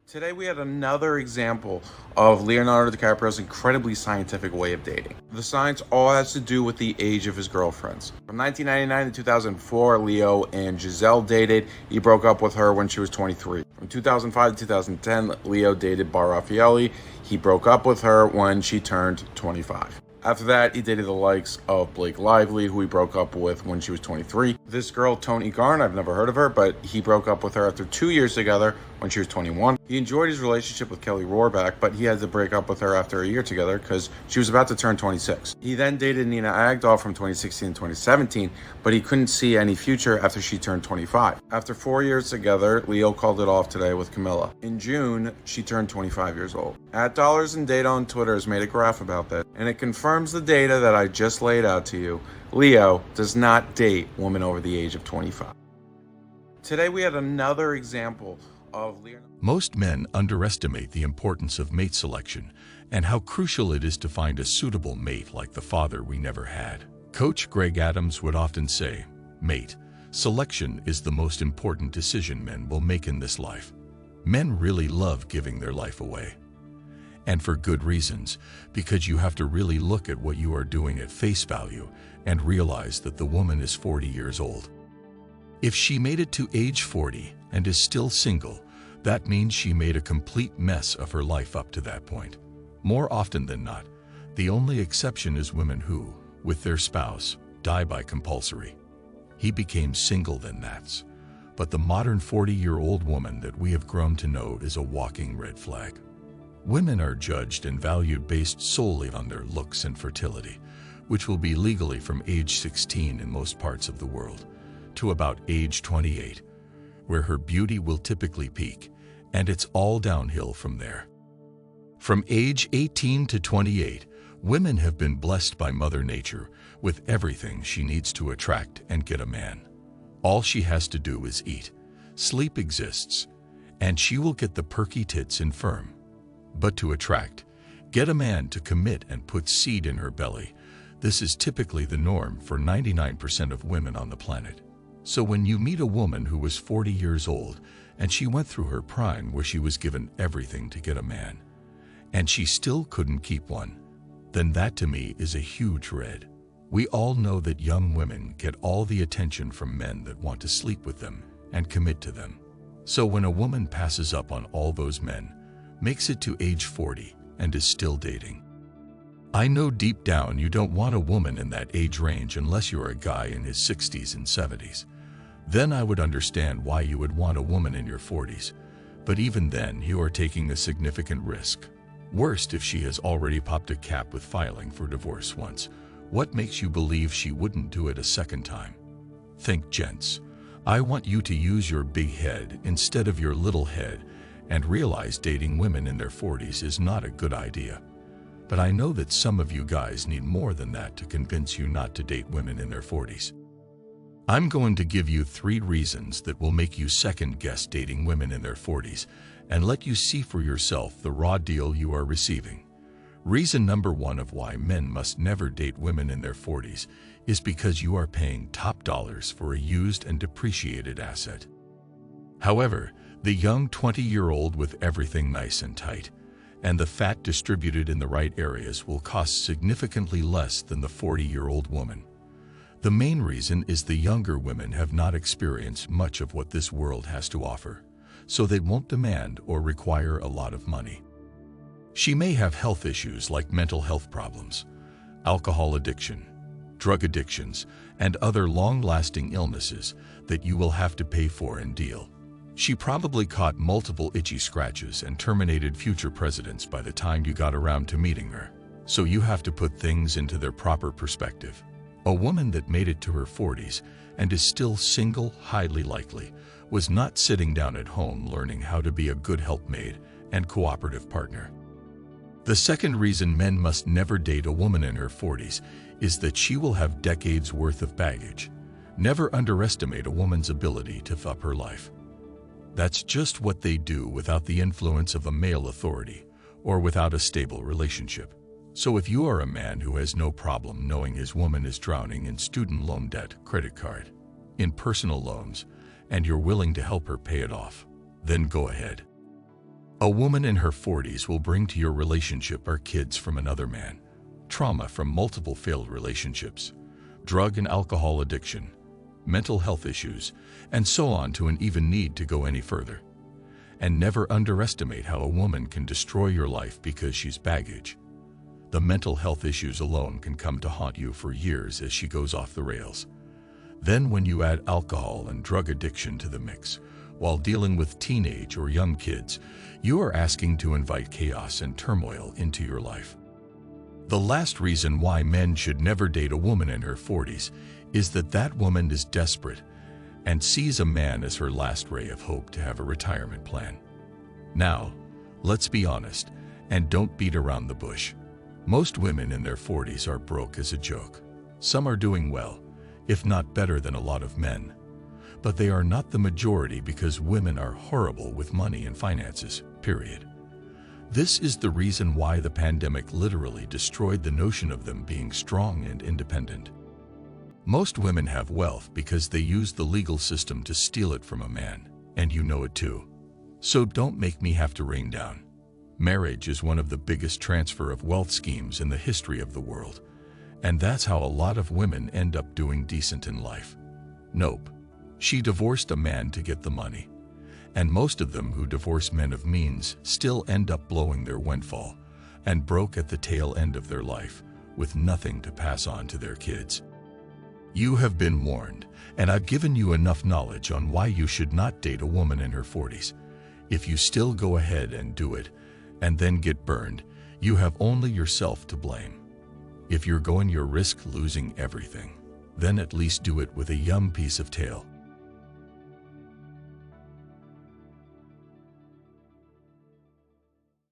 Today we had another example of Leonardo DiCaprio's incredibly scientific way of dating. The science all has to do with the age of his girlfriends. From 1999 to 2004, Leo and Giselle dated. He broke up with her when she was 23. From 2005 to 2010, Leo dated Bar Raffaelli. He broke up with her when she turned 25. After that, he dated the likes of Blake Lively, who he broke up with when she was 23. This girl, Toni Garn, I've never heard of her, but he broke up with her after 2 years together when she was 21. He enjoyed his relationship with Kelly Rohrbach, but he had to break up with her after a year together because she was about to turn 26. He then dated Nina Agdal from 2016 to 2017, but he couldn't see any future after she turned 25. After 4 years together, Leo called it off today with Camilla. In June, she turned 25 years old. @Dollars and Data on Twitter has made a graph about that, and it confirms the data that I just laid out to you. Leo does not date women over the age of 25. Today we had another example of Leonardo. Most men underestimate the importance of mate selection and how crucial it is to find a suitable mate like the father we never had. Coach Greg Adams would often say, "Mate selection is the most important decision men will make in this life." Men really love giving their life away. And for good reasons, because you have to really look at what you are doing at face value and realize that the woman is 40 years old. If she made it to age 40 and is still single, that means she made a complete mess of her life up to that point. More often than not, the only exception is women who, with their spouse, die by compulsory. He became single then that's. But the modern 40-year-old woman that we have grown to know is a walking red flag. Women are judged and valued based solely on their looks and fertility, which will be legally from age 16 in most parts of the world, to about age 28, where her beauty will typically peak, and it's all downhill from there. From age 18 to 28, women have been blessed by Mother Nature with everything she needs to attract and get a man. All she has to do is eat, sleep exists, and she will get the perky tits and firm. But to attract, get a man to commit and put seed in her belly, this is typically the norm for 99% of women on the planet. So when you meet a woman who was 40 years old and she went through her prime where she was given everything to get a man, and she still couldn't keep one, then that to me is a huge red. We all know that young women get all the attention from men that want to sleep with them and commit to them. So when a woman passes up on all those men, makes it to age 40, and is still dating, I know deep down you don't want a woman in that age range unless you're a guy in his 60s and 70s. Then I would understand why you would want a woman in your 40s. But even then, you are taking a significant risk. Worst if she has already popped a cap with filing for divorce once. What makes you believe she wouldn't do it a second time? Think, gents. I want you to use your big head instead of your little head and realize dating women in their 40s is not a good idea. But I know that some of you guys need more than that to convince you not to date women in their 40s. I'm going to give you 3 reasons that will make you second-guess dating women in their 40s and let you see for yourself the raw deal you are receiving. Reason number 1 of why men must never date women in their 40s is because you are paying top dollars for a used and depreciated asset. However, the young 20-year-old with everything nice and tight, and the fat distributed in the right areas will cost significantly less than the 40-year-old woman. The main reason is the younger women have not experienced much of what this world has to offer, so they won't demand or require a lot of money. She may have health issues like mental health problems, alcohol addiction, drug addictions, and other long-lasting illnesses that you will have to pay for and deal. She probably caught multiple itchy scratches and terminated future presidents by the time you got around to meeting her. So you have to put things into their proper perspective. A woman that made it to her 40s and is still single, highly likely, was not sitting down at home learning how to be a good helpmate and cooperative partner. The second reason men must never date a woman in her 40s is that she will have decades worth of baggage. Never underestimate a woman's ability to up her life. That's just what they do without the influence of a male authority or without a stable relationship. So if you are a man who has no problem knowing his woman is drowning in student loan debt, credit card, in personal loans, and you're willing to help her pay it off, then go ahead. A woman in her 40s will bring to your relationship are kids from another man, trauma from multiple failed relationships, drug and alcohol addiction, mental health issues, and so on to an even need to go any further. And never underestimate how a woman can destroy your life because she's baggage. The mental health issues alone can come to haunt you for years as she goes off the rails. Then when you add alcohol and drug addiction to the mix, while dealing with teenage or young kids, you are asking to invite chaos and turmoil into your life. The last reason why men should never date a woman in her 40s is that that woman is desperate and sees a man as her last ray of hope to have a retirement plan. Now, let's be honest and don't beat around the bush. Most women in their 40s are broke as a joke. Some are doing well, if not better than a lot of men. But they are not the majority because women are horrible with money and finances, period. This is the reason why the pandemic literally destroyed the notion of them being strong and independent. Most women have wealth because they use the legal system to steal it from a man, and you know it too. So don't make me have to rain down. Marriage is one of the biggest transfer of wealth schemes in the history of the world, and that's how a lot of women end up doing decent in life. Nope. She divorced a man to get the money. And most of them who divorce men of means still end up blowing their windfall and broke at the tail end of their life with nothing to pass on to their kids. You have been warned, and I've given you enough knowledge on why you should not date a woman in her 40s. If you still go ahead and do it and then get burned, you have only yourself to blame. If you're going to risk losing everything, then at least do it with a young piece of tail.